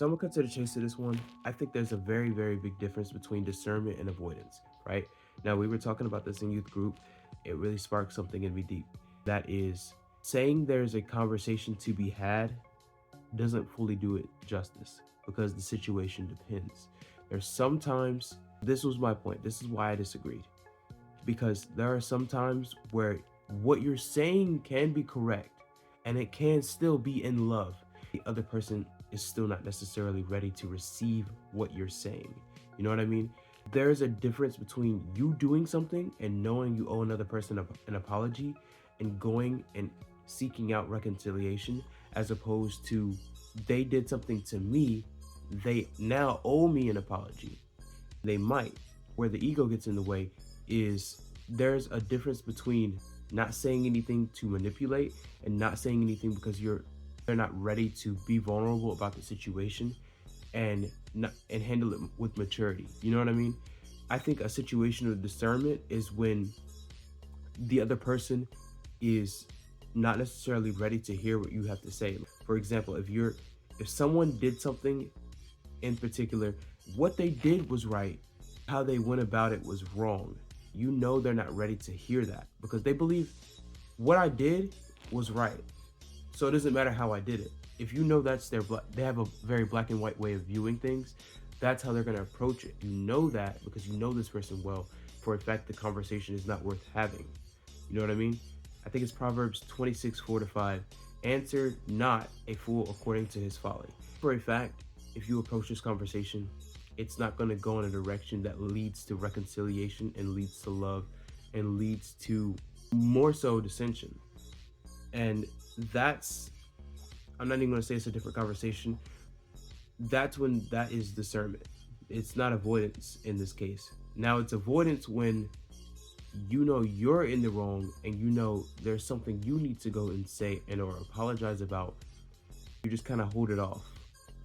So I'm gonna cut to the chase of this one. I think there's a very, very big difference between discernment and avoidance, right? Now, we were talking about this in youth group. It really sparked something in me deep. That is, saying there's a conversation to be had doesn't fully do it justice because the situation depends. There's sometimes, this was my point. This is why I disagreed. Because there are some times where what you're saying can be correct and it can still be in love. The other person is still not necessarily ready to receive what you're saying. You know what I mean? There's a difference between you doing something and knowing you owe another person an apology and going and seeking out reconciliation, as opposed to they did something to me, they now owe me an apology. They might. Where the ego gets in the way is there's a difference between not saying anything to manipulate and not saying anything because they're not ready to be vulnerable about the situation and handle it with maturity. You know what I mean? I think a situation of discernment is when the other person is not necessarily ready to hear what you have to say. For example, if someone did something in particular, what they did was right, how they went about it was wrong. You know they're not ready to hear that because they believe what I did was right. So it doesn't matter how I did it. If you know that's they have a very black and white way of viewing things, that's how they're going to approach it. You know that because you know this person well. For a fact, the conversation is not worth having. You know what I mean? I think it's Proverbs 26:4-5. Answer not a fool according to his folly. For a fact, if you approach this conversation, it's not going to go in a direction that leads to reconciliation and leads to love and leads to more so dissension. And that's, I'm not even going to say it's a different conversation. That's when that is discernment. It's not avoidance in this case. Now it's avoidance when you know you're in the wrong and you know there's something you need to go and say and or apologize about. You just kind of hold it off.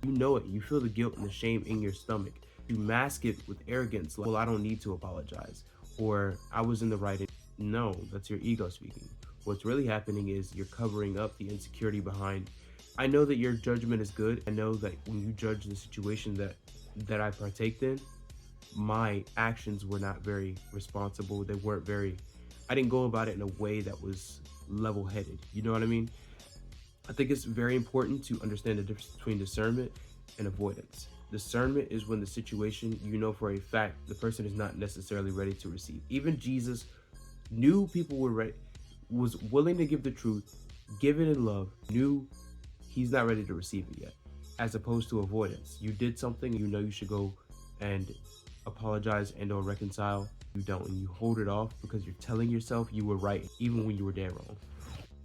You know it. You feel the guilt and the shame in your stomach. You mask it with arrogance, like, well, I don't need to apologize, or I was in the right. No, that's your ego speaking. What's really happening is you're covering up the insecurity behind. I know that your judgment is good. I know that when you judge the situation that I partaked in, my actions were not very responsible. They weren't very, I didn't go about it in a way that was level-headed. You know what I mean? I think it's very important to understand the difference between discernment and avoidance. Discernment is when the situation, you know for a fact, the person is not necessarily ready to receive. Even Jesus knew people were ready, was willing to give the truth, give it in love, knew he's not ready to receive it yet. As opposed to avoidance. You did something, you know you should go and apologize and or reconcile. You don't, and you hold it off because you're telling yourself you were right even when you were dead wrong.